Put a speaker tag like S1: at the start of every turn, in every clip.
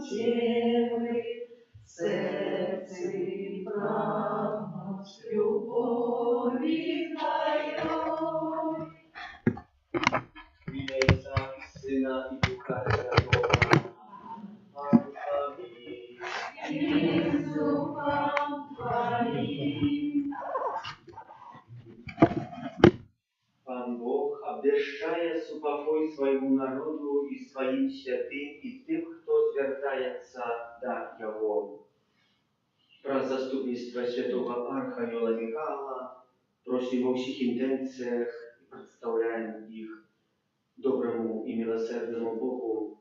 S1: Девы, сердце прагнуть любови Твоей.
S2: В имя Отца и Сына и Духа Святого. Аминь.
S1: И с Духом Твоим.
S2: Pan Bóg obwieszczaje supokój swojemu narodu i swoim świętym i tym, kto zwiertaється до Його. Про заступництво святого Архангела Михаила просим во всех интенциях и представляем их доброму и милосердному Богу.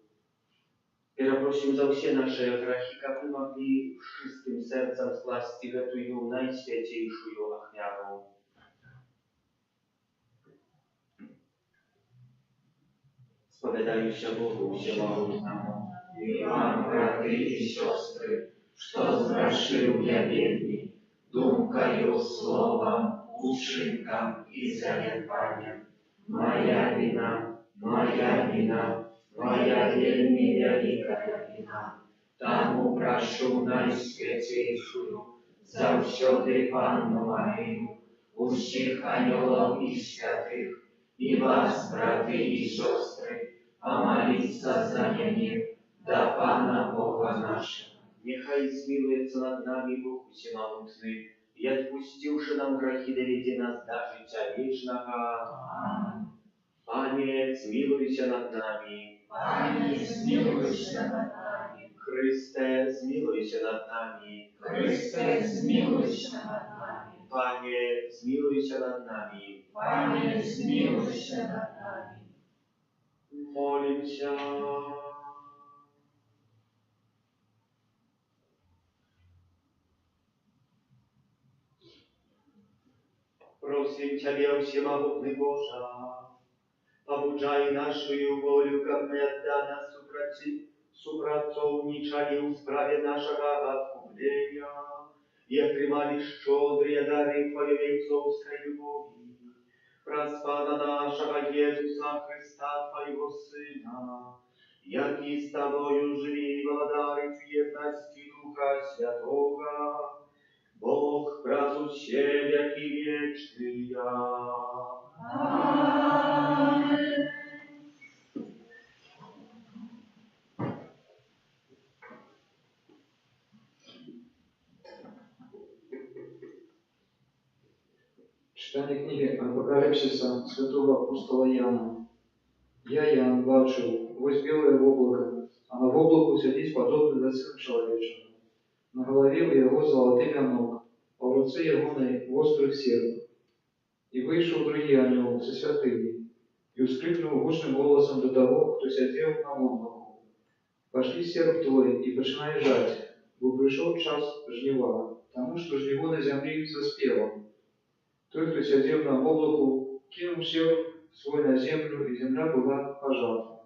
S2: Перепросим за все наши грехи, как мы могли чистым сердцем скласть в эту наисвятейшую охняву. Spowiadajcie Bogu Всемогутному,
S1: И вам, братья и сестры, что сгрешил я бедный, думкою, словом, учинком и занятанием. Моя вина, моя вина, моя вельми великая вина. Тому прошу наисвятейшую, завсёды Панну Марию, усіх ангелов и святых, и вас, братья и сестры, помолиться за меня, до Пана Бога нашего.
S2: Нехай смилуется над нами Бог Всемогутный, и отпустивши нам грехи, доведи нас до життя вечного. Пане, смилуйся над нами.
S1: Пане, смилуйся над нами.
S2: Христе, смилуйся над нами.
S1: Христе, смилуйся над нами.
S2: Пане, смилуйся над нами.
S1: Пане, смилуйся над нами.
S2: Молимся. Просим Тебя, Всемогутный Боже, побуджай нашу волю, как мы отдано супротивничали у справе нашего откупления и отримали щедрые дары Твоей отцовской любови. Проспана нашего Иисуса Христа, Твоего Сына, яки с Тобою жили и владари в едности Духа Святого, Бог просущий веки вечные.
S1: Amen.
S3: Читание книги Апокалипсиса святого апостола Яна. Я, Ян, бачив, ось біле облако, а на облаку сидить подобный до Сына Человечего. На голове у его золотый венок, а в руце его острый серп. И вышел другий ангел со святыми, и ускрикнул гучным голосом до того, кто сидел на облаку. Пошли серп твой и починай жать, бо пришел час жнива, тому что жниво на земле заспело. Тот, кто сидел на облаку, кинул серп свой на землю, и земля была пожата.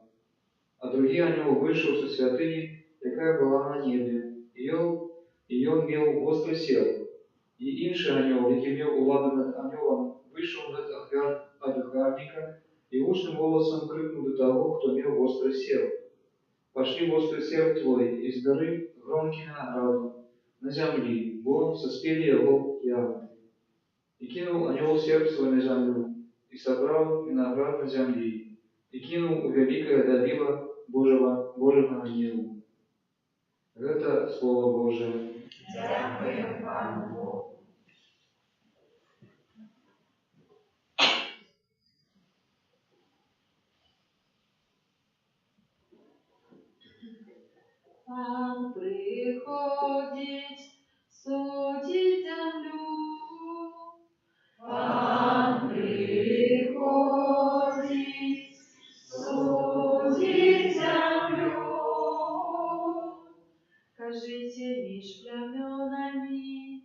S3: А другий ангел вышел со святыни, якая была на небе, и он мел острый серп. И інший ангел, який мел уладу над ангелом, вышел от охранника и гучным голосом крикнул до того, кто мел острый серп. Пошли острый серп твой, и сбери громкие награды на земли, бо соспели его ягоды. И кинул ангел серп свой на землю, и собрал виноград на земли, и кинул у великое давило Божьего гнева. Это Слово Божие.
S1: Дякуємо Пану Богу. Пан приходить, судить землю. Пан приходить, судить землю. Кажите між племенами,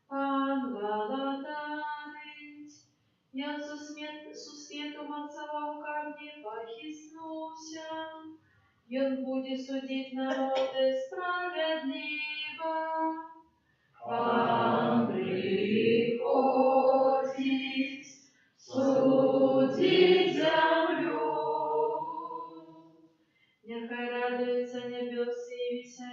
S1: Пан володарить. Я со светом отцовом ко мне похиснуся. И он будет судить народы справедливо. Пан приходит, судить землю. Нехай радуются небесы и вися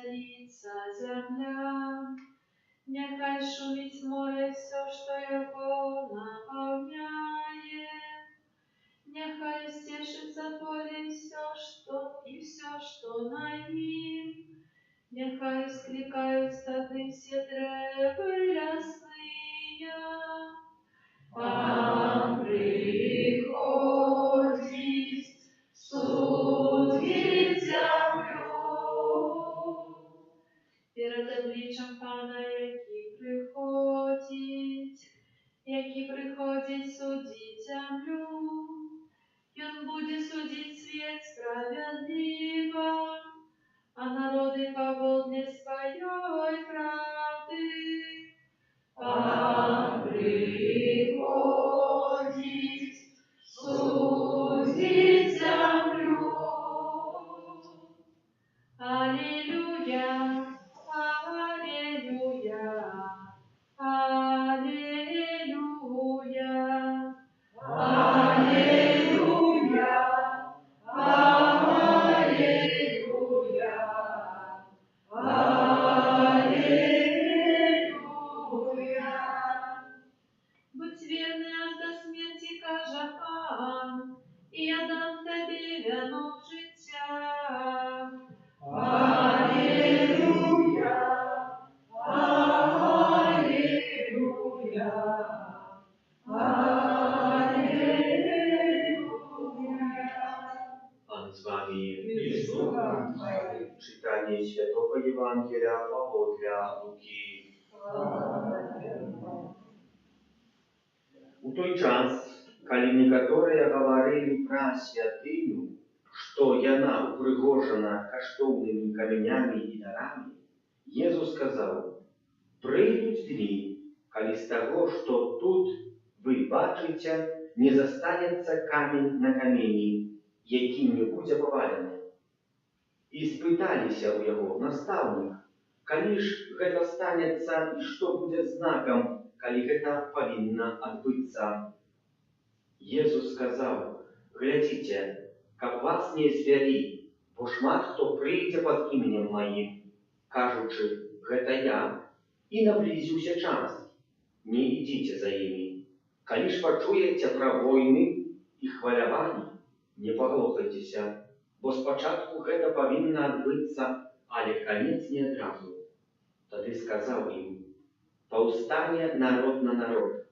S1: Твоего наполняет. Нехай стешится поле и все, что на ним. Нехай скликают стады все тревы лясные. Пан приходит судить землю. Перед обличчям Пана, який приходить судить землю. Он будет судить свет справедливо, а народы по волне своей правды. Пан приходит судить землю. Аллилуйя, аллилуйя, аллилуйя, аллилуйя, аллилуйя, аллилуйя. Будь верный аж до смерти, каже Пан, і я дам тобі вінок життя. Аллилуйя, аллилуйя, аллилуйя.
S2: Пан з вами. Читання Святого Євангелія Павла Луки. У той час, калі некаторыя гаварылі пра святыню, што яна упрыгожана каштоўнымі камянямі і дарамі, Езус сказаў: «Прыйдуць дні, калі з таго, што тут вы бачыце, не застанецца камень на камені, які не будзе павалены». І спыталіся ў яго: «Настаўнік, калі ж гэта станецца і што будзе знакам, калі гэта павінна адбыцца?» Езус сказаў: «Глядзіце, каб вас не звялі, бо шмат хто прыйдзе пад іменем маім, кажучы: гэта я, і наблізіўся час. Не ідзіце за імі. Калі ж пачуеце пра войны і хваляванні, не паглохайцеся, бо спачатку гэта павінна адбыцца, але канец не адразу». Тады сказаў ім: «Паўстане народ на народ,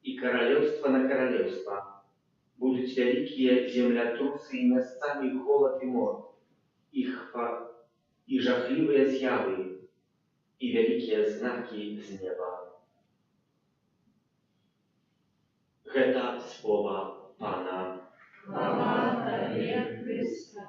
S2: і каралеўства на каралеўства. Будуць вялікія землятрусы і месцамі голад і мор, і жахлівыя з'явы, і вялікія знакі з неба». Гэта слова Пана.
S1: Слава Тебе, Христе.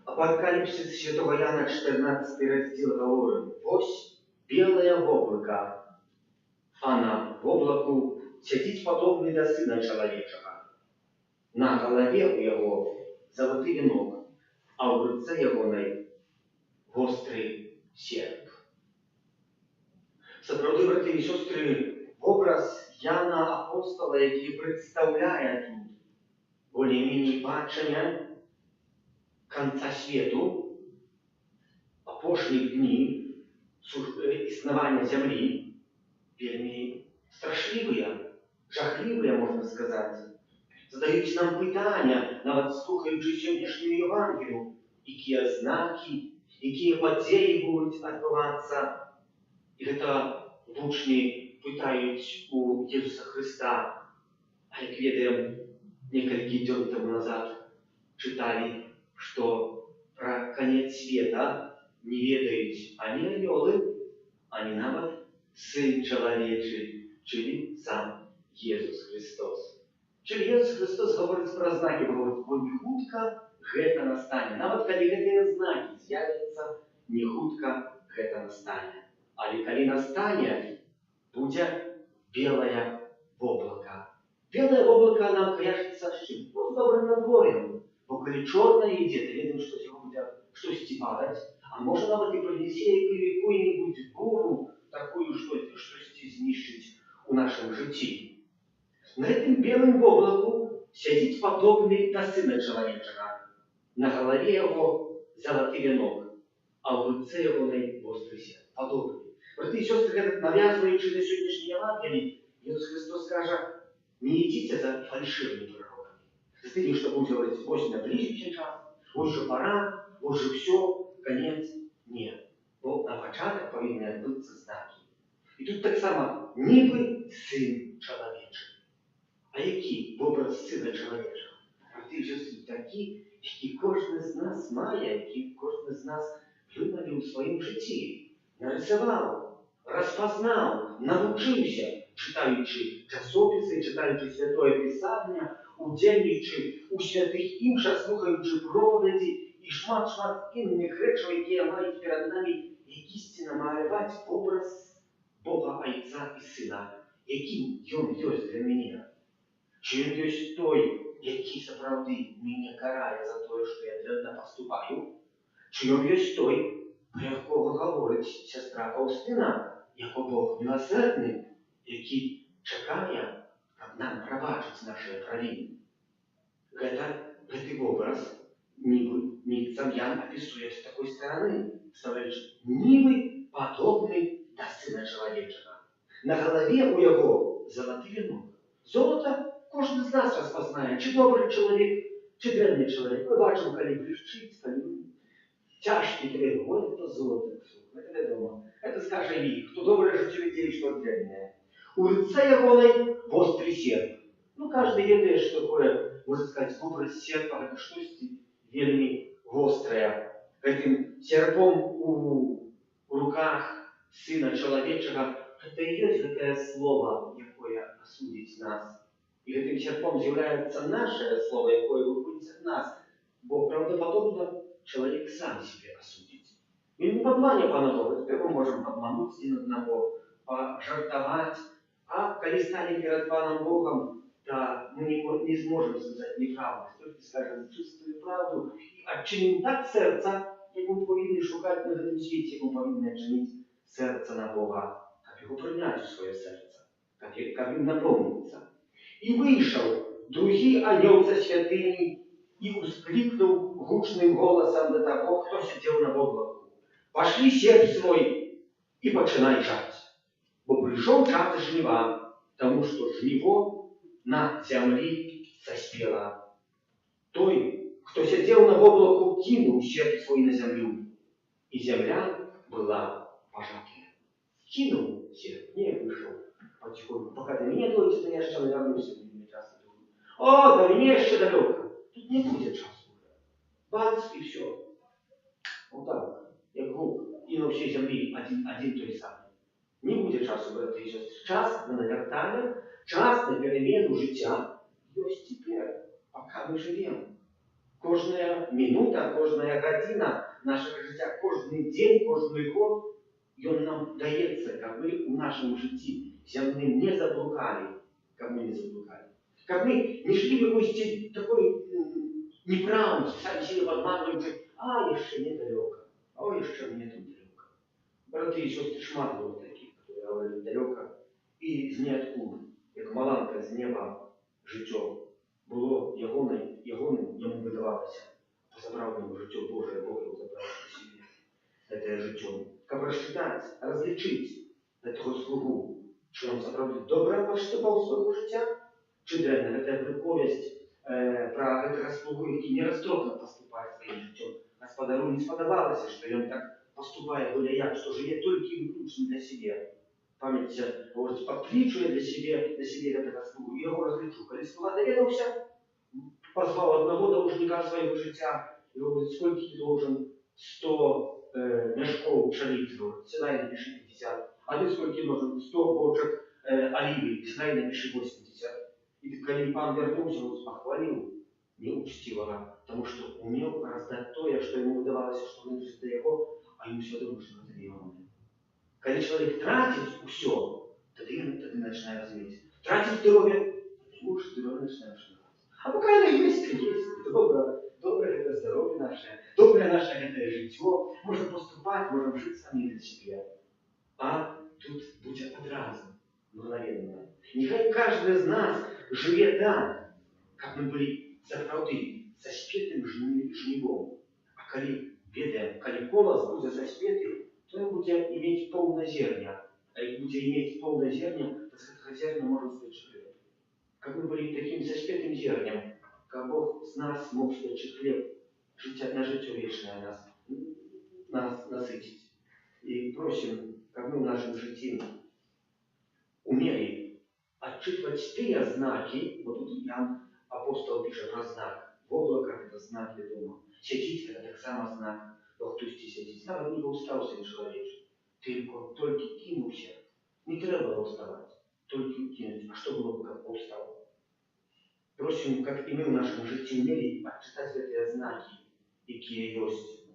S2: Апокалипсис Святого Яна, 14 раздел, говорит: «Вось белое воблако, а на воблаку сядзіць падобны да Сына Чалавечага. На галаве у яго залаты венок, а ў руцэ ягонай востры серп». Сапраўды, браты і сёстры, образ Яна Апостола, які прадстаўляе тут болей-меней бачання конца свету, апошніх дні існавання зямлі, вельмі страшлівыя, жахлівыя, можна сказаць. Задаюць нам пытання, нават слухаючы сённяшнюю Евангелію, якія знакі, якія падзеі будуць адбывацца. І гэта вучні пытаюць у Езуса Христа. А як ведаем, некалькі дзён таму назад чыталі, што пра канец света не ведаюць ані анёлы, ані нават Сын Чалавечы, чылі сам Езус Христос. Чылі Езус Христос гаворыць пра знакі, гаворыць: «Бо не хутка гэта настане». Нават калі гэтыя знакі з'явяцца, не хутка гэта настане. Але калі настане, будзе белае воблака. Белае воблака нам кажацца з чым? Ну, з добрым надвор'ем. Бо калі чорнае ідзе, то ведаем, што з яго будзе штосьці падаць, а можа нават і прынесе якую-небудзь буру, такую, штосьці знішчыць у нашым жыцці. На гэтым белым воблаку сядзіць падобны да Сына Чалавечага. На галаве яго залаты венок, а ў руцэ ягонай востры сет. Падобны. Браты і сёстры, гэта навязваючы на сённяшні Евангелій, Иисус Христос скажет: не идите за фальшивыми пророками. С теми, что будут говорить: ось наближився час, ось же пора, ось же все, конец. Нет. Бо на початок повинні відбутися знаки. І тут так само, ніби син чоловічий. А який образ сина чоловічого? Брати і сестри, такі, які кожен з нас має, які кожен з нас вималив у своєму житті, нарисував, розпознав, навчився, читаючи часописи, читаючи Святое Писання, удзельничаючи у святих імшах, слухаючи проповіді і шмат інших речей, які мають перед нами, якісь намалювати образ Бога Отця і Сина, яким Він є для мене. Чи Він є той, який справді мене карає за те, що я дрянно поступаю? Чи Він є той, про якого говорить сестра Фаустина, як Бог милосердний, який чекає, щоб нам пробачити наші провини? Этот образ Сам'ян описує з такої сторони, ставлячи, ніби подобний до Сина Чоловічого. На голові у його золоті вінок. Золото кожен з нас розпознає, чи добрий чоловік, чи древній чоловік. Ми бачимо, коли блищить, коли тяжкий тебе говорить, то золото. Это відомо. Это скаже їй, хто добре життєвий, що древнє. У лице ягоной вострый серп. Ну, каждый ведает, что такое, можно сказать, образ серпа, это что-то вельми вострое. Этим серпом у руках Сына Человечего, это и есть такое слово, якое осудить нас. И этим серпом является наше слово, якое выходит от нас. Бо правдоподобно человек сам себе осудит. И не подманив одного, теперь мы можем подмануть один одного, пожартовать. А коли станем перед Паном Богом, то мы не сможем сказать неправду, только скажем чистую правду. И отчиним так сердце, як мы повинны шукать на этом свете, мы повинны отчинить сердце на Бога, как его принять в свое сердце, как им наполниться. И вышел другий ангел со святыми и ускликнул гучным голосом до того, кто сидел на облаку: пошли серп свой и починай жать. Бо прийшов час жнива, тому що жниво на землі заспіло. Той, хто сидів на облаку, кинув серп свій на землю, і земля була пожата. Кинув серп, не вийшов потихоньку. Пока до мене дойдет, то я ще не вернуся, не часто думаю. О, до мене ще далеко. Тут не буде часу. Бац, і все. Вот так, як гук, і на всій землі один той самий. Не буде часу, брати і сестри. Час на навертання, час на перемену життя есть теперь, пока ми живемо. Кожна минута, кожна година нашого життя, кожний день, кожний год, він нам дається, як ми у нашому житті земним не заблукали, как мы не заблукали. Как мы не шли в якоїсь такой неправді, сами себе подмануючи, а еще недалеко, а еще мне тут далеко. Брати і сестри, шмат було таких, які говорили далеко, і з ніоткуда, як маланка з неба життя було ягоним, йому видавалося. По-справжньому життя Боже, Бог його забрав у собі. Це життя. Як розчитати, розлічити того слугу, що він справді добре поступав свого життя, чи древне. Це приповість про этого слугу, який не розтроплено поступає своїм життям. Господару не сподобалося, що він так поступає гуляя, що живе тільки виключно для себе. Пам'ятаєте, говорить, подкличує для себе этого слугу, і його розлічу. Коли слуга довідався, позвав одного должника своего життя, и говорит, сколько ты должен? 100 мешков пшеницы, сюда и напиши 50. А ты сколько нужен? 100 бочек оливы, сюда и напиши 80. И когда пан вернулся, он похвалил неучтивого, потому что умел раздать то, что ему удавалось, что он для его, а ему все думал, что это его. Когда человек тратит все, тогда ты начинаешь разуметь. Тратит здоровье, ты уж здоровье начинаешь. А пока оно есть, доброе это здоровье наше, доброе наше это житье, можем поступать, можем жить сами для себя. А тут будет одразу, мгновенно. Нехай каждый из нас живет так, как мы были заправды, со спетым жнивом. А коли ведаем, калі колас будзе заспеты, то ён будзе мець поўна зерня. А як будзе мець поўна зерня, то з гэтага зерня можа спечь хлеб. Каб мы былі таким заспетым зернем, каб Бог з нас мог спечь хлеб, на жыццё вечнае нас насытить. И просим, как мы в нашем житии умели отчитывать те знаки, вот тут Иоанн апостол пишет про знак, в облаках это знак ведомо, сидеть это так само знак, во хтості сидеть, навіть не устав сын человечий, только кинулся, не треба было уставать, только кинуть, а что было бы, как устал? Просим, как и мы в нашем житии умели отчитать эти знаки, какие есть,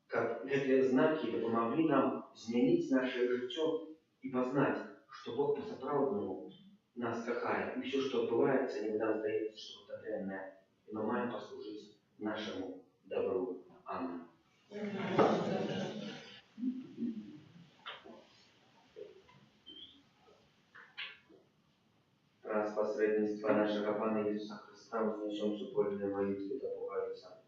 S2: как эти знаки помогли нам изменить наше житё и познать, что Бог по-сапраўднаму нас кахает. И все, что отбывается, иногда сдается, что это дрянное. И мы маем послужить нашему добру. Аминь. Раз посредничества нашего Пана Иисуса Христа вознесем супольные молитвы до Бога Отца.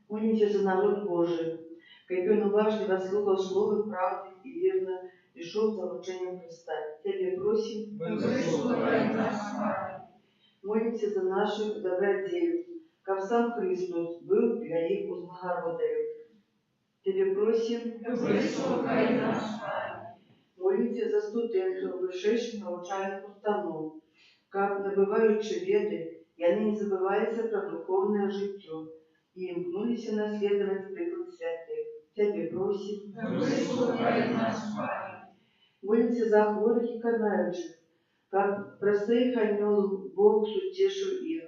S4: Молимся за народ Божий, как он уважливо слухал слово правды и верно пришел за учением Христа. Тебе просим, молимся за наших добродеев, как сам Христос был для них узлагородою. Тебе просим, молимся за студентов, вышедших научальных установ, как набываючи веды, и они не забывались про духовное житье, и имкнулись наследовать приклад святых. Тебе просим, молимся за хворых и канающих, как простых анёлов Бог утешил их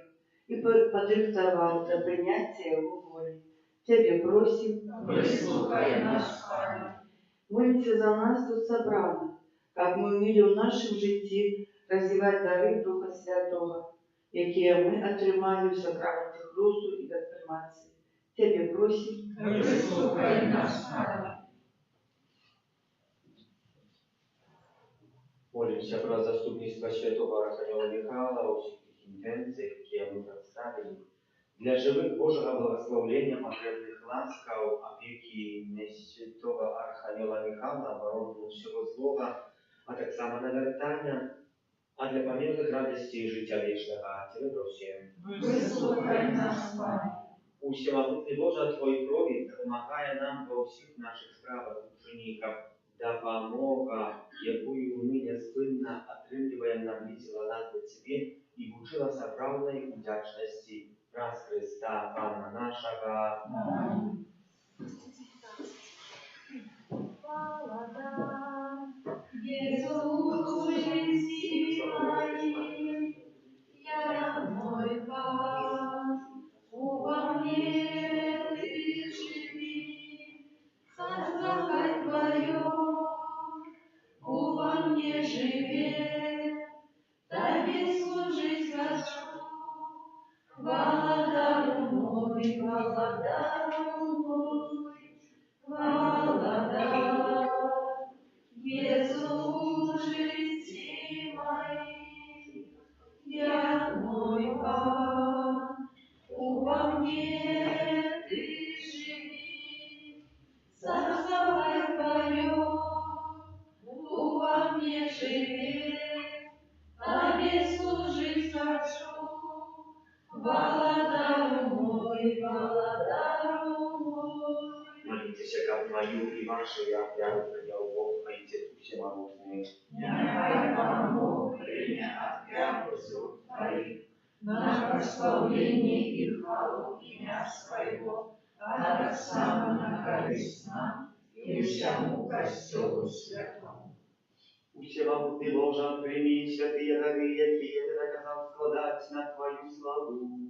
S4: и подрихтовал до принятия Его воли. Тебе просим, молимся за нас тут собранных, как мы умели в нашем житті развивать дары Духа Святого, які ми отримали в сакраменті хресту и конфирмации. Тебе просим,
S2: Молимся про заступництво святого Архангела Михаила во всех тех интенциях, которые мы представили, для живых Божьего благословения, потребных ласков, опеки святого Архангела Михаила, оборону всего злого, а так само навертания, а для помилных радостей життя вечного. Тебе просим. У всемогутний Боже Твої крові допомагає нам во всіх наших справах учеників, допомога, якою ми неспинно отримуємо на близько нас до Тебе і вчила справної вдячності раз Христа, Пана нашого.
S1: Я мой Пан, во мне ты живи, царство Твое, во мне живет, Тебе служить хочу, благодару мой, Иисус, жизни моей. Я мой Пан, во мне ты живи, царство Твое, во мне живет, Тебе служить хочу, благодару мой.
S2: Молитесь, как мою и вашу, я принял Бог, Отец всемогутний.
S1: Нехай вам Бог примет от прямцов Твоих на прославление и хвалу имя Своего, а так само на корысть нам и всему Костелу Святому.
S2: Всемогутний Боже, прими святые дары, какие Ты наказал складать на Твою славу.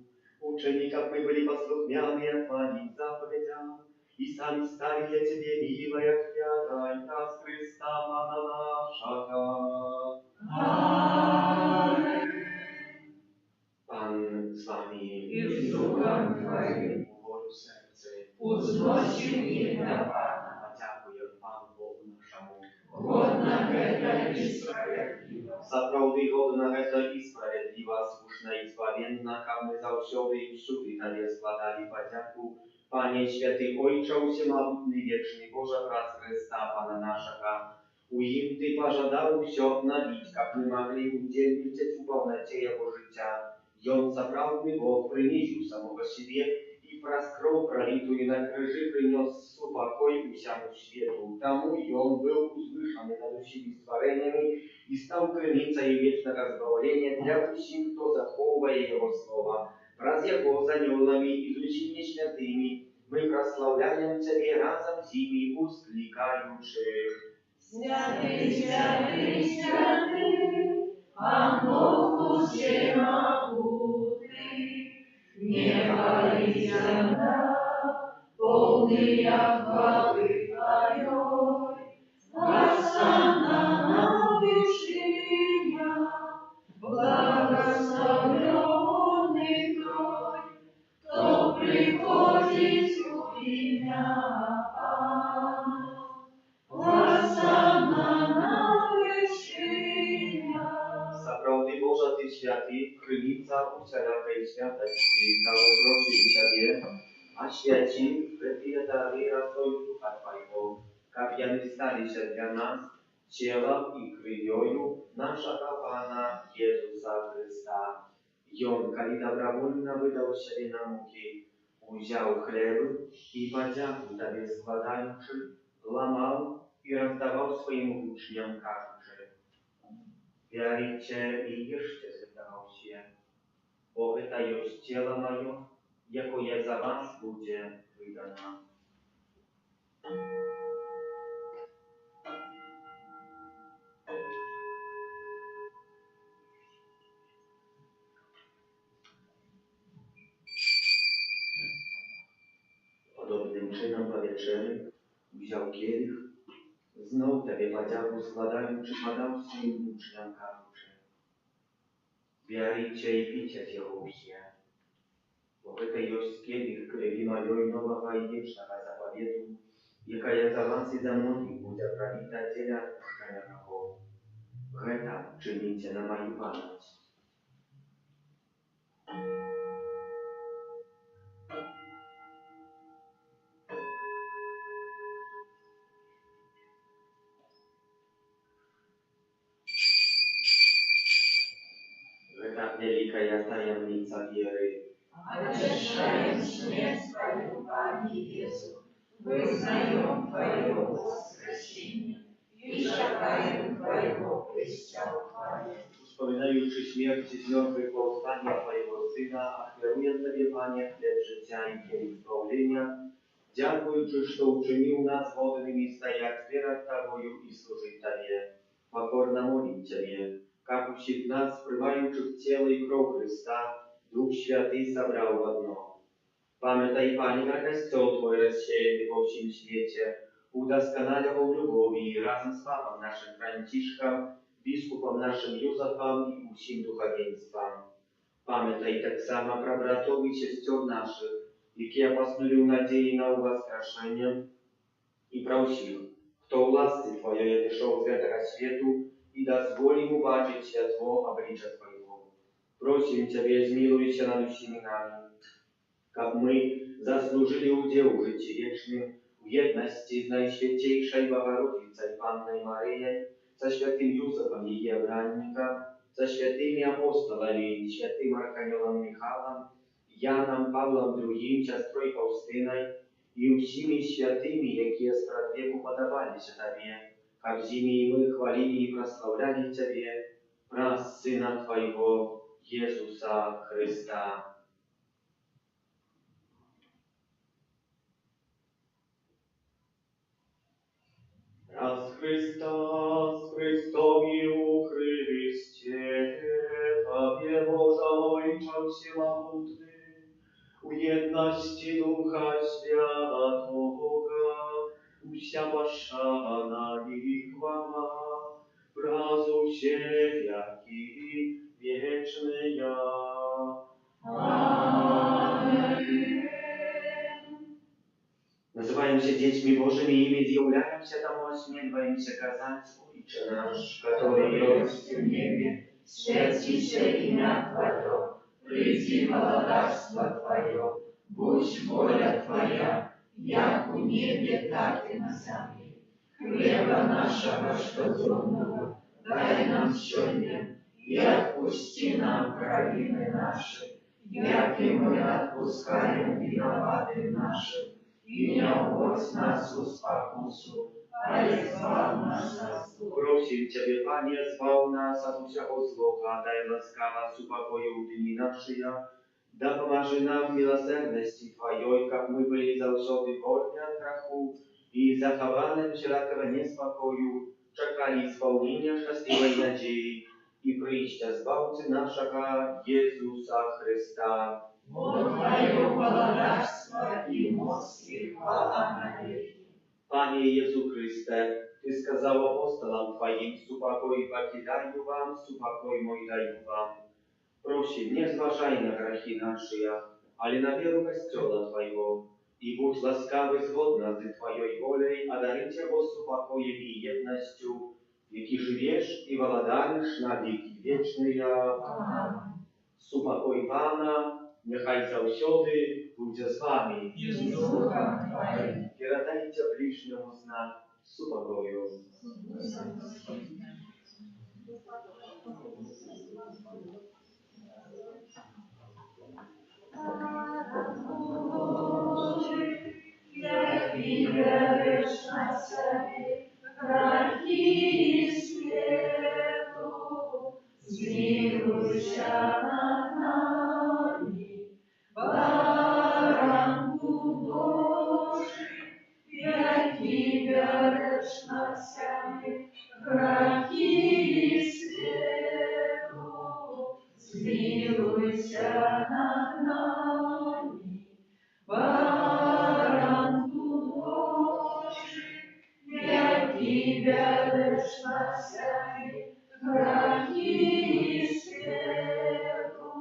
S2: Учеников мы были послухняны Твоим заповедям, и сами стали для Тебе милая хряда, и нас Христа Пана нашего.
S1: Аминь.
S2: Пан с вами,
S1: И с Духом Твоим.
S2: Волю сердце,
S1: Узносим имя Пана.
S2: подякуем Пану Богу нашему.
S1: Годно это
S2: сапраўды годна гэта і справядліва, слушна і збавенна, каб мы заўсёды і ўсюды Табе складалі падзяку. Пане Святы Ojcze Всемогутний, Wieczny Boże, праз Христа, Пана нашага, у ім Ты пожадав усё обновить, каб мы могли удзельнічаць у паўнаце Яго жыцця. Ён сапраўдны Бог прынізіў самого себе і праз кроў, пролитую на крыжы, принес супокой усяму свету. Таму Ён быў узвышаны над усімі стварэннямі і стаў крыніцай вечнага збавлення для усіх, хто захоўвае Яго слова. Праз Яго з анёламі і з усімі святымі мы праслаўляем Цябе разам з імі, усклікаючы:
S1: Святый, святый, святый, Пан Бог всемогутный, небо и земля, полные хвалы Твоей, Госанна на вершинах, благословенный Твой, кто приходит в имя Пана. Госанна на вершинах.
S2: Сапраўды Божа, Ты святы, крыніца усялякай святасці, таму просім Цябе, асвяці гэтыя дары расою Духа Твайго, каб яны сталіся для нас целам і крывёю нашага Пана Езуса Христа. Ён, калі добровольна выдаў сябе на мукі, узяў хлеб і падзяку Табе складаючы, ламаў і раздаваў сваім вучням, кажучы: «Бярыце і ешце з гэтага ўсе, бо гэта ёсць цела маё, якое за вас будзе выдана». Podobnym czynem po wieczerzy wziął kielich, znów Tobie padzaku składając, przypadał swoim uczniom, кажучи: «Bierajcie i picie z Jego usie, bo to jest kielich krwi mojej nowego i wiecznego zapowiedu, jaka za was i za mnogich będzie prolita dla odpuszczenia grzechów. Гэта czynicie na moją pamięć». Гэта wielka tajemnica wiery.
S1: Обещаем смерть Твою, Пане Иисус, вызнаем Твое воскресение и шагаем Твоего престолования.
S2: Wspominając śmierć z mертвых powstania Twojego Syna, ofiaruję Tobie, Panie, chleb życia i kielich zbawienia, dziękując, że uczynił nas wodnymi stajać przed Tobою i służyć Tobie. Покорно молить Ciebie, как всех нас, пребывающих тело и кровь Христа, Дух Святый собрал в одно. Памятай, Пане, на костел Твой рассеянный во всем свете, удосконаливал в любови и разом с Папом нашим Францишком, biskupom naszym Józefem i усім духовенством. Пам'ятай так само про братов і сестер наших, які поснули в надії на воскрешення, і про всіх, хто у ласці Твоєї дійшов з этого світу і дозволив убачити світло обличчя Твоєго. Просим Тебе, змилуйся над усіми нами, как мы заслужили удел в житті вічним, в єдності з Найсвятейшей Богородицей Панной Марией, со святым Юзефом ее бранника, со святыми апостолами, святым Архангелом Михаилом, Яном, Павлом II, сестрой Фаустиной и всеми святыми, якие спрадвеку подавались Тебе, как зими и мы хвалили и прославляли Тебе, праз Сына Твоего, Иисуса Христа. Раз Христос, Христови у Христе, Тебе, Божа Ojcze Всемогутный, у едности Духа Святого, уся пошана и хвала, празу все веки вечные. Аминь. Называемся детьми Божьими, ими з'являемся тому осмеливаемся казать, Отче наш, который есть в небе,
S1: святится имя Твое, приди царство Твое, будь воля Твоя, як у небе, так и на земле. Хлеба нашего ежедневного дай нам сегодня, и отпусти нам провины наши, як и мы отпускаем виноватым нашим, и не уводь нас в спокусу, а избавь нас от зла.
S2: Просим Ciebie, Panie, zbaw nas od всякого злого, дай ласкаво супокою дни наши, да поможи нам милосердности Твоей, как мы были завсёды вольны от греху, и захованы всякого неспокою, czekali исполнения счастливой надеи, и прийścia Zbawcy naszego Jezusa Chrysta.
S1: Бо Твое благодарство и моc и хвала навеки.
S2: Panie Jezu Chryste, Ty skazał apostolam Twoim, supokój покидаю вам, supokój mój daju wam. Prosim, nie zważaj na grzechy nasze, ale na wierę Kościoła Twojego i bądź łaskawy zgodna z Twojej wolej, a darycie Go supokojem i jednością, jaki żyjesz i władaniesz na wieki wieczne. Supokój Pana, niechaj zawsiody będzie z Wami.
S1: И с Духом Твоим.
S2: Передайте ближнему знак супокою.
S1: Як вибереш на себе грехи свету, змилуйся над нами, баранку Божий, як вибереш на себе грехи свету, змилуйся над нами, баранку Божий, як вибереш на себе грехи свету,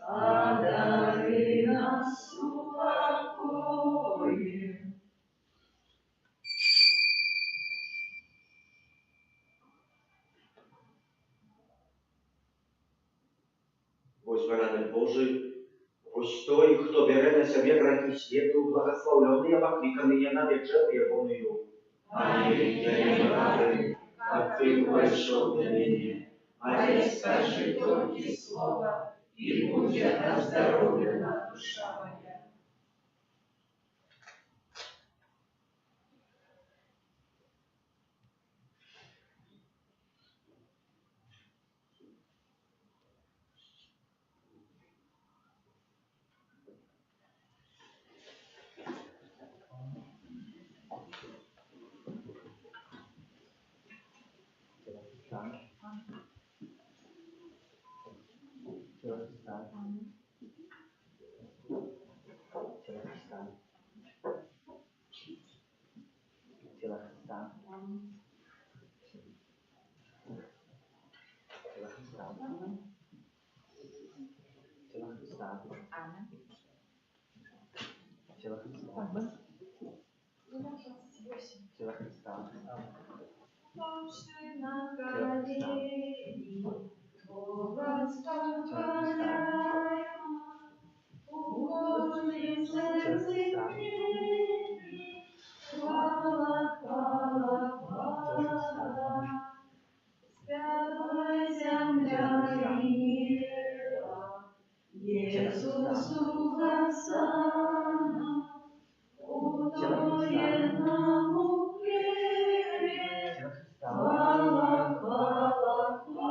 S1: одари нас упокоем.
S2: Ось баранок Божий, ось той, хто бере на себе грехи світу, благословлений, а покликаний на вечерю воною.
S1: Аминь, я не говорю, как ты вошел на меня, а я скажи только слово, и будет оздоровлена душа моя. Боже, на колени, Бога вставляем, угоднице земли, хвала, хвала, хвала, святая земля и небо, Иисусу Христу, удоенному хлебе, хвала, хвала, хвала.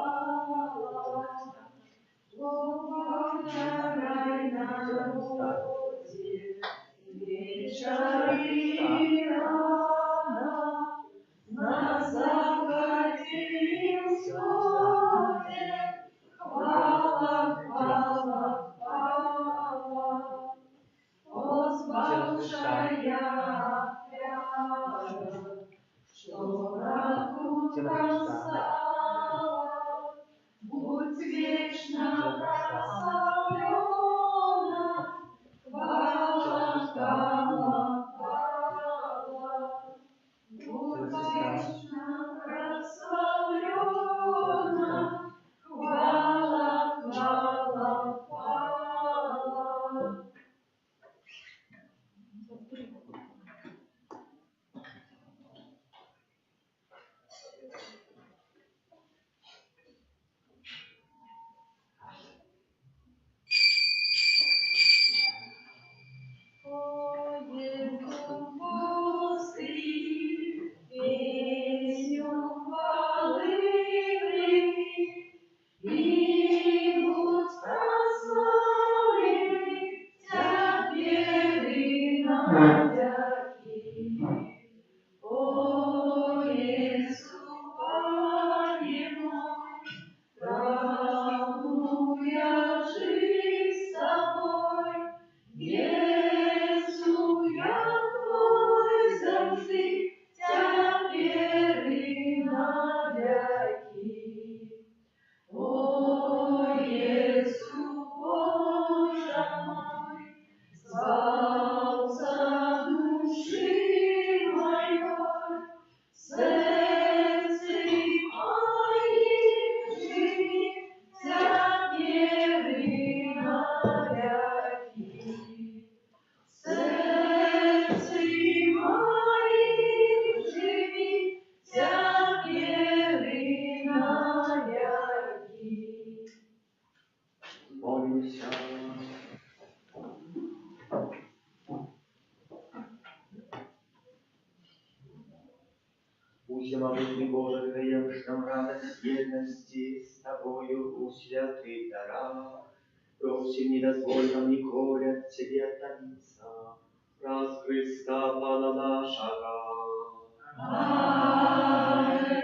S2: Помолимся. Усемогущий Боже, даешь нам радость едности с Тобою у святых дарах. Просим, не дозволь нам николи от Тебе отдалиться. Раз Христа Пана нашего.
S1: Аминь.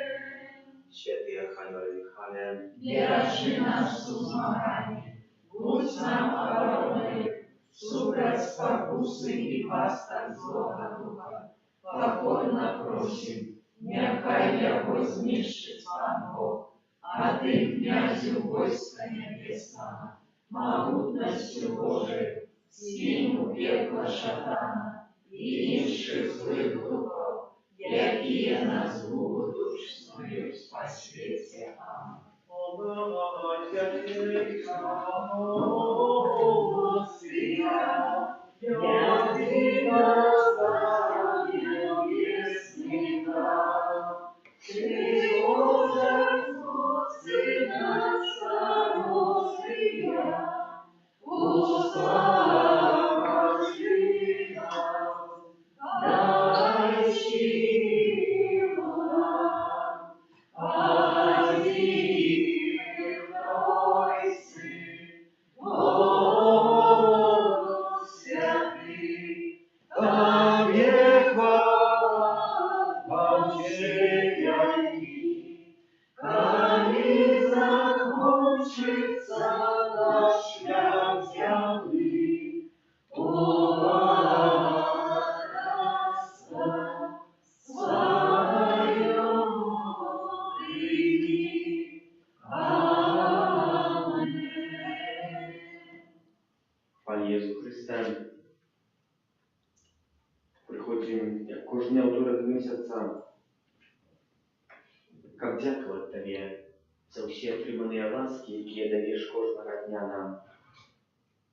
S2: Święty Archanioł Michale,
S1: Nie raczy nas w zmaganie, budź nam obrony, suprać pokusy i pastach złego ducha. Покорно просим, нехай его знищить Пан Бог, а Ты, князю войска небесного, могутностью Божией, скинь пекла шатана и інших злых духов, якие нас будущную спасите. Аминь.
S2: Panie Jezu Chryste, приходим, jak кожний autorek місяця, как дякувати Тобі за всі отримані ласки, які даєш кожного дня нам,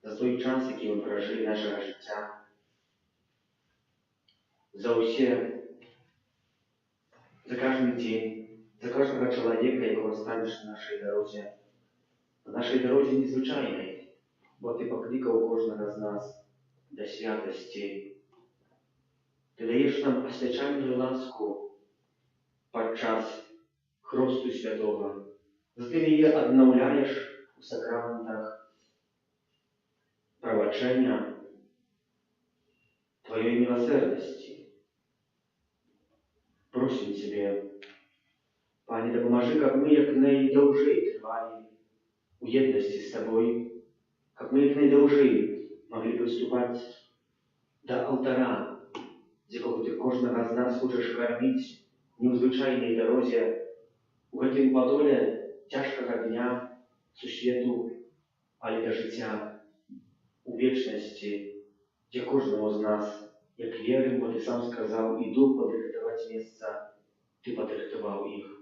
S2: за той час, який ми прожили нашого життя, за каждый день, за каждого человека, якого ставиш на нашій дорозі. На нашій дорозі незвичайній, бо Ти покликав кожного з нас до святості. Ти даєш нам освячальну ласку подчас Хресту Святого. За Ти її обновляєш у сакраментах правочення Твоєї милосердості. Просим Тебе, Пане, допоможи, как мы як найдовжей тривали у єдності з Тобою, как мы як найдовжей могли приступати до алтара, з якого Ти кожного з нас хочеш кормити не у звичайній дорозі, у гэтым падолі тяжкого дня сусвету, але до життя у вечності, де кожному з нас, як вірим, бо Ти сам сказав, іду подрихтувати місця, Ти подрихтував їх.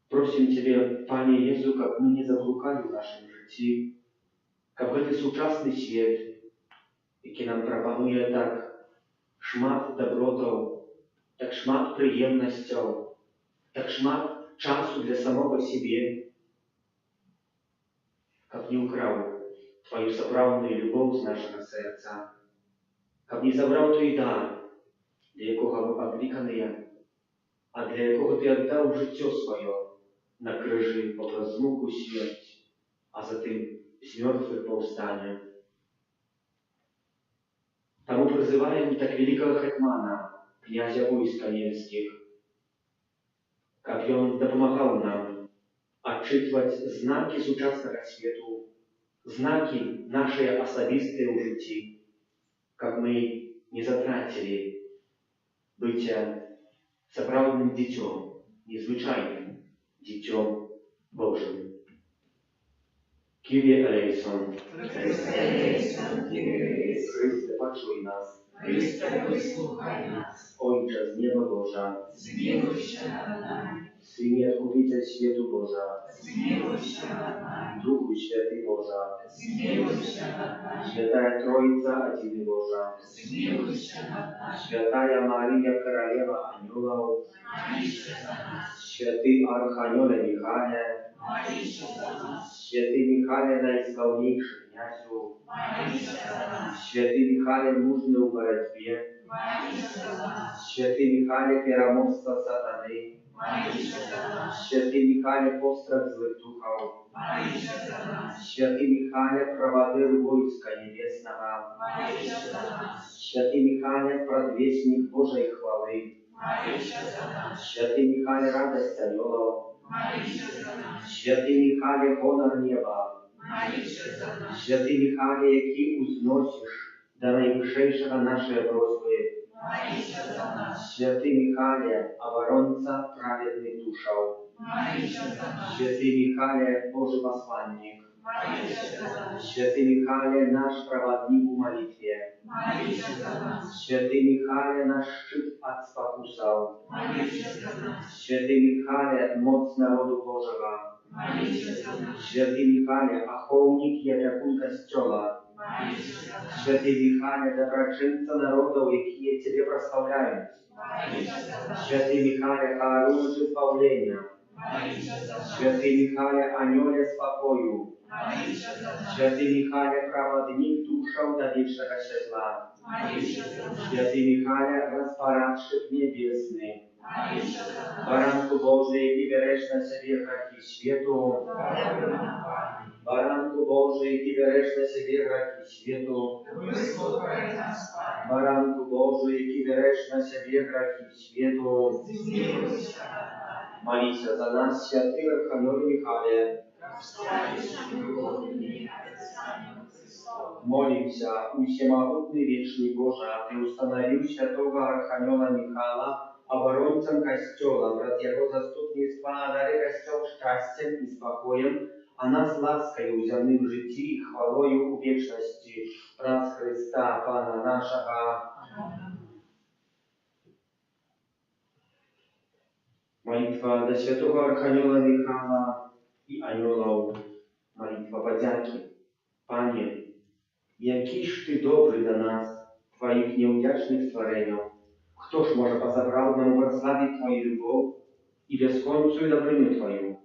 S2: Просим Тебе, Пане Єзу, как мы не заблукали в нашем житті, как гэты сучасный свет, який нам прапануе так шмат добротаў, так шмат прыемнасцяў, так шмат часу для самого себе, каб не украў Твою сапраўдную любоў з нашага сэрца, каб не забраў той дар, для якога мы пакліканыя, а для якого Ты аддаў жыццё сваё на крыжы по размуку смерць, а затым з мёртвых паўстання. Таму прызываем так великого хэтмана, князя войск анельскіх, каб ён дапамагаў нам адчытваць знакі сучаснага свету, знакі нашыя асабістыя ў жыцці, каб мы не затрацілі быцця сапраўдным дзіцём, незвычайным дзіцём Божым. Kyrie eleison. Chryste, poczuj nas.
S1: Chryste, wysłuchaj nas.
S2: Ojcze z nieba Boża,
S1: Zmiłuj się nad nami.
S2: Synie Odkupiciel światu Boża,
S1: Zmiłuj Zmiłuj się nad nami.
S2: Duchu Święty Boża,
S1: Zmiłuj się nad nami.
S2: Świętая Trójca, Один Boża,
S1: Zmiłuj się nad nami.
S2: Świętая Maria, Королева Aniołów,
S1: Módl się za nas.
S2: Święty Archaniole Michale,
S1: Módl się za nas.
S2: Święty Michale, najsławniejszy kniazu,
S1: Módl się za nas.
S2: Święty Michale, mужny w боротьбе,
S1: Módl się za nas.
S2: Święty Michale, переможца сатаны,
S1: Módl się za nas.
S2: Święty Michale, postrach złych duchów,
S1: Módl się za nas.
S2: Święty Michale, prowadyr wojska niebiesnego,
S1: Módl się za nas.
S2: Święty Michale, predwiecznik Bożej chwały,
S1: Módl się za nas.
S2: Święty Michale, radość aniołów,
S1: Módl się za nas.
S2: Święty Michale, honor nieba,
S1: Módl się za nas.
S2: Święty Michale, jaki uznosisz do najwyższego nasze prośby,
S1: Módl się za nas.
S2: Święty Michale, obrońca prawiednych duszą,
S1: Módl się za nas.
S2: Święty Michale, Boży posłannik,
S1: Módl się za nas.
S2: Święty Michale, nasz prowadnik w modlitwie,
S1: Módl się za nas.
S2: Święty Michale, nasz szczyt od spokusów,
S1: Módl się za nas.
S2: Święty Michale, moc narodu Bożego,
S1: Módl się za nas.
S2: Święty Michale, ochotnik i opiekun Kościoła,
S1: Módl się za nas.
S2: Święty Michale, dobroczyńca narodów, jakie Ciebie proslawiają,
S1: Módl się za nas.
S2: Święty Michale, harunży zbawienia,
S1: Módl się za nas.
S2: Święty Michale, aniole spokoju,
S1: Módl się za nas.
S2: Święty Michale, prowodnik duszą do wiecznego światła,
S1: Módl się za nas.
S2: Święty Michale, rozparaczyk niebiesny,
S1: Módl się za nas.
S2: Baranku Boży, jaki bierzesz na siebie graki światu,
S1: Daruj nam, Panie.
S2: Baranku Boży, jaki bierzesz na siebie graki światu,
S1: Wysłuchaj nas, Panie.
S2: Baranku Boży, jaki bierzesz na siebie graki światu,
S1: Zmiłuj się nad nami.
S2: молися за нас, Święty Archaniole Michale,
S1: Wstaliśmy głodni, a wstaniemy Chrystowi.
S2: молимся, у всемогутный вечный Боже, Ты установил святого Арханiola Michała obrońcą Kościoła, wraz Jego zastupnictwa dary Kościoł szczęściem i spokojem, a nas łaskою w земnym życiu i chwałою u wieczności, przez Chrysta Pana naszego. Молитва до святого Арханiola Michała i aniołów. Молитва подяки. Panie, jakiś Ty dobry do nas, Twoich nieudacznych stworzeniów. Któż może pozabrał nam błogosławić Twoją любовь i bezkończą dobrynę Twoją?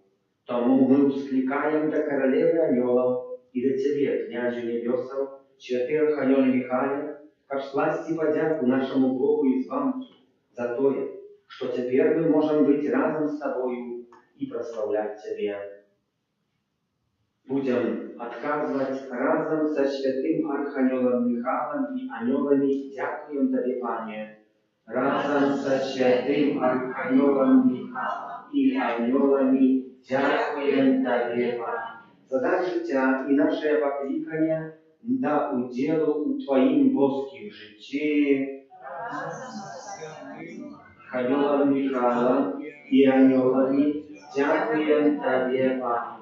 S2: Тому мы вскликаем до королевы анёлов и до Тебе, княжи небесов, святый Арханёле Михаиле, как сласть и подяку нашему Богу и Званцу за то, что теперь мы можем быть разом с Тобою и прославлять Тебе. Будем отказывать разом со святым Арханёлом Михаилом и анёлами, дякуем Тебе, Пане, разом со святым Арханёлом Михаилом и анёлами, дякуем Тебе, Пане. За дар життя і наше покликання да уділу у Твоїм босkim житті, Арханёлом Михаилом и анёлами, дякуем Тебе, Пане.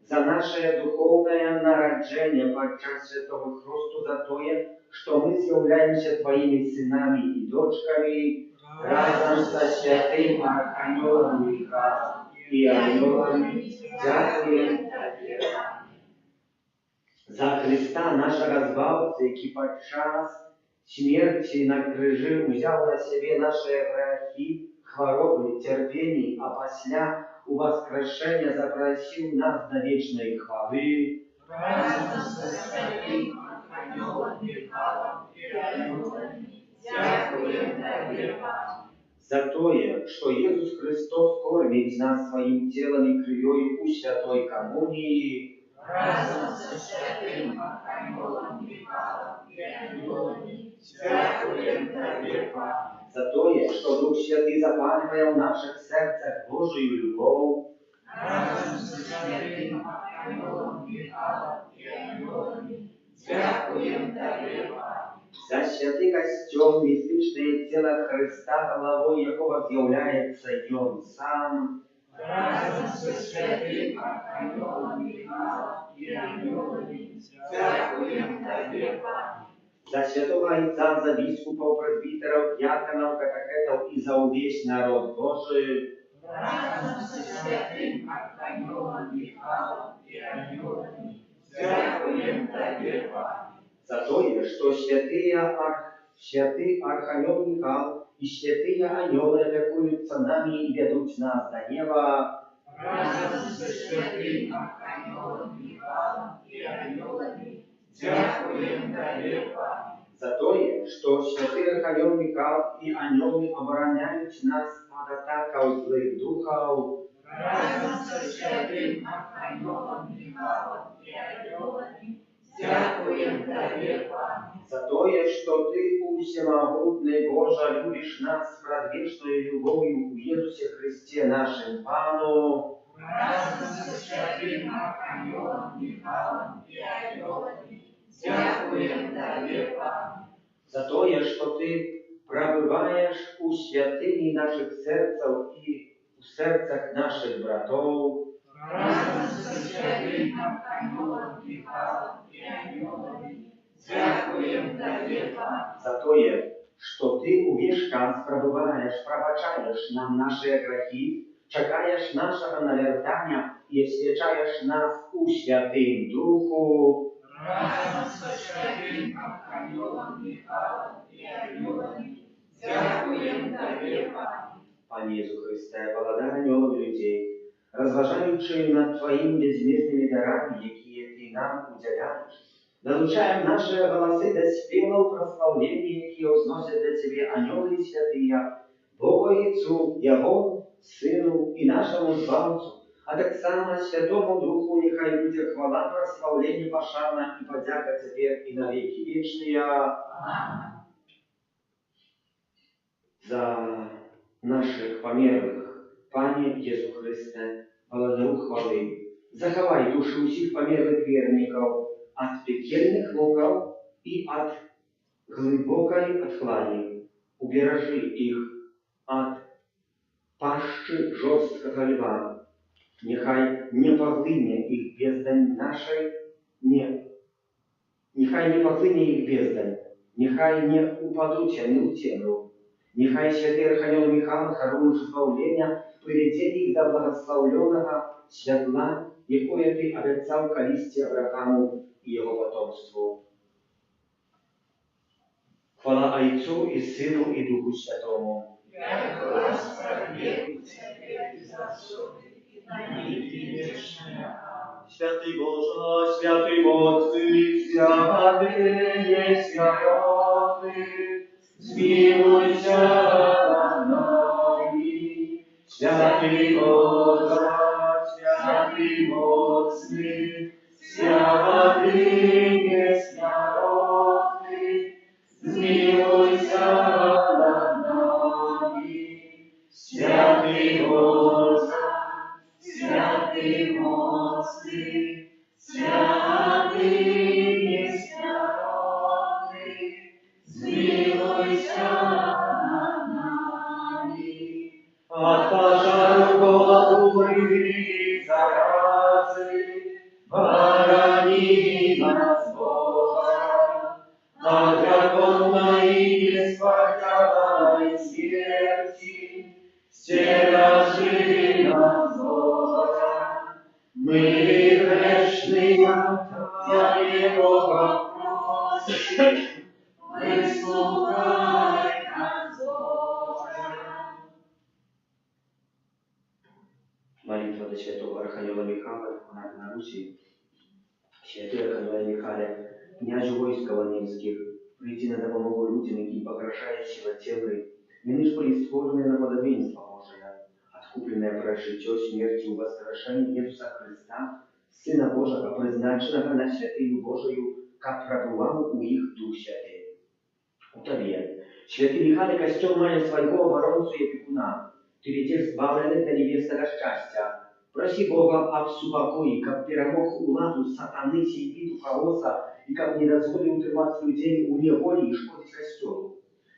S2: За наше духовное народжение подчас Святого Христу, за то, что мы являемся Твоими сынами и дочками, разом со святым Арханёлом Михаилом и анёлами, дякуем Тебе. За Христа, нашего Збавця, який подчас смерти на крижі узяв на себе наши грехи, хвороби, терпения, а після у воскрешення запросил нас до вечной хвалы.
S1: Разом со святым Арханёлом Михаилом и анёлами, дякуем Тебе, Пане.
S2: За то, что Иисус Христос кормит нас своим телом и кровью у святой коммунии.
S1: Разом со святым Арханёлом Михаилом и анёлами, дякуем Тебе, Пане.
S2: За то, что Дух Святый запаливая в наших сердцах Божию любовь.
S1: Разом со святым Арханёлом Михаилом и анёлами, дякуем Тебе, Пане.
S2: За святый костёл, мистичное тело Христа, головой якого является и Он сам.
S1: Разом со святым Арханёлом Михаилом и анёлами, дякуем Тебе, Пане.
S2: За святого Отца, за бискупов, пресбитеров, диаконов, катехетов и за увесь народ Божий.
S1: разом со святым Архангелом Михаилом и ангелами, дякуем Тебе, Пане.
S2: За то, что святый Архангел Михаил и святые ангелы опекуются нами и ведут нас до неба.
S1: Разом со святым Архангелом Михаилом и ангелами, дякуем Тебе, Пане.
S2: За то, что святый Архангел Михаил и ангелы обороняют нас от атак злых духов.
S1: Разом со святым Архангелом Михаилом и ангелами, дякуем Тебе, Пане.
S2: За то, что Ты, всемогутный Боже, любишь нас предвечной любовью в Иисусе Христе нашим Пану.
S1: Разом со святым Архангелом Михаилом и ангелами, дякуем Тебе, Пане.
S2: За то, что Ты пробываешь у святыни наших сердцев и в сердцах наших братов.
S1: Разом со святым Архангелом Михаилом и ангелами, дякуем Тебе, Пане.
S2: За то, что Ты весь час пробываешь, пробачаешь нам наши грехи, чекаешь нашего навертания и освячаешь нас у Святым Духу.
S1: Разом со святым Архангелом Михаилом и ангелами, дякуем Тебе, Пане.
S2: Пане Иисус Христе, благодаря ангелов и людей, розважаючи над Твоими безмежными дарами, які Ти нам уделяешь, долучаем наши голосы до спевов прославления, які возносят до Тебе ангелы и святые, Богу Отцу, Его, Сыну и нашему Славцу, а так само Святому Духу, нехай будет хвала, прославление, пошана и подяка Тебе и на веки вечные.
S1: Аминь.
S2: За наших померлых, Пане Иисус Христе, благодарю хвалы. Заховай души усіх померлых верников от пекельных муков и от глубокой отхлани. Убережи их от пащи жесткого льва. Нехай не поглыне их бездань нашей, нехай не поглыне их бездань, нехай не упадут они в темру. Нехай святий Архангел Михаил, хорониш збавлення, приведе їх до благословленного святла, якое Ти обіцяв колісті Аврааму і його потомству. Хвала Отцу і Сину і Духу Святому.
S1: Як благословен Тебе и засуды, и на веки вечные.
S2: Святый Боже, святый моцный, святый есть святый, змилуйся над нами. Святый Боже, святый моцный, святый есть святый, змилуйся над нами. Святый Боже,
S1: Святый моцный, святый есть святый, змилуйся над нами.
S2: от пожару голодухи заразы, храни нас, Боже, от законной и беспощадной смерти, стережи нас, Боже. Мы грешные, за Бога просим,
S1: Выслухай нас, Боже.
S2: Молитва до святого Архангела Михаила, она на Руси. Святый Архангел Михаиле, князю войска Ваневских, прийти на допомогу людям, які погрожає сила темры, не лишь были створенные на подобенство Божие, откупленное прожитие смертью воскрешения Иисуса Христа, Сына Божьего, призначенного на святую Божию, как пробывал у их Дух Святый. У Тебе, святый Михаил, костюм мая своего оборонцу и опекуна, Ты ведешь збавленных до небесного счастья. Проси Бога об супокои, как перемог уладу сатаны сей виду хаоса и как не дозволил утримать людей у неволи и шкодить костелу.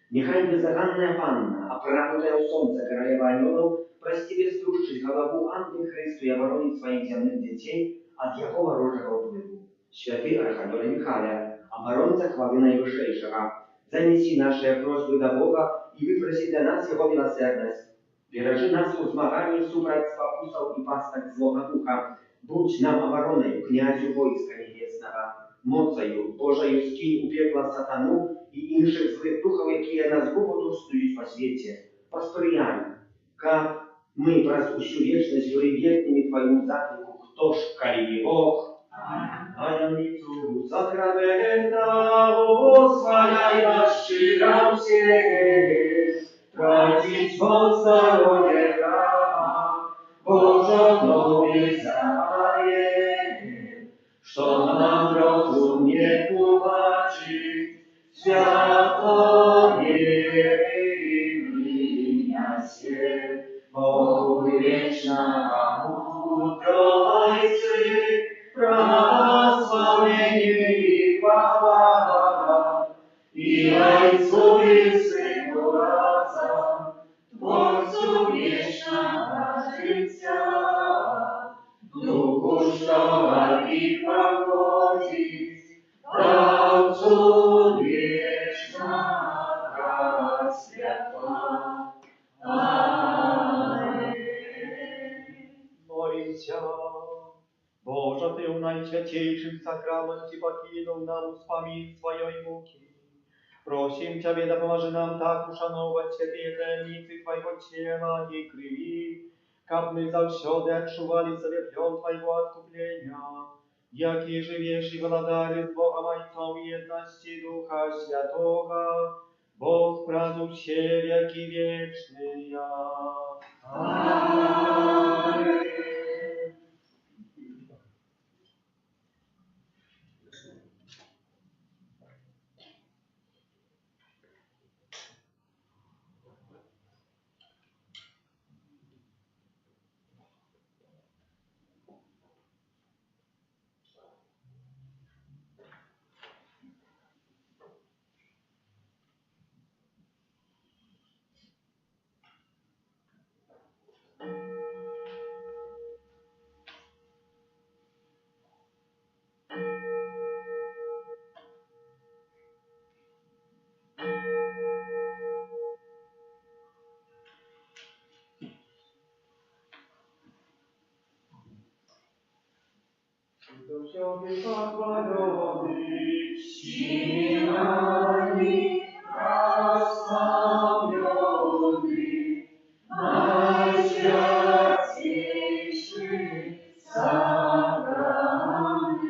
S2: Нехай беззаганная панна, оправдая у солнца королева ангелов, прости бездружчись голову антихристу и оборонит своих земных детей от его ворожего впливу. Святый Архангел Михаил, оборонца хвалы наивысшего, занеси наши просьбы до Бога и выпроси для нас его милосердность. Бережи нас у змаганні супроть спокусов и пасток злого духа. Будь нам обороною, князю войска небесного, моцею Божою скинь у пекла сатану и інших злых духов, які нас губодурствують по свете. Посприяй, как мы праз усю вечность были верными Твоему заклику, кто ж коли Бог. Таємницю сакрамента восхваляй наш щирам всіх, тратить постороннє права, Божа нові знає, що нам розум не побачить, свято єврія світ, Богу вічного мудрости, прославление и хвала, и Отцу и Сыну разом, Творцу вечного життя, Духу, что и проходит, Отцу вечного святла. Аминь.
S5: Молимся. Боже, Ты в наисвятейшем сакраменте покинул нам успомин своей муки. Просим Тебя, да поможи нам так ушановать святые таємниці Твоего тела и крови, как мы завсёды отчували завеплен Твоего откупления, яки живешь и владаешь с Богом Отцом в едности Духа Святого, Бог празу все веки вечные. Аминь. Всякий похваленный, сильный, прославленный, наисвятейший сакрамент.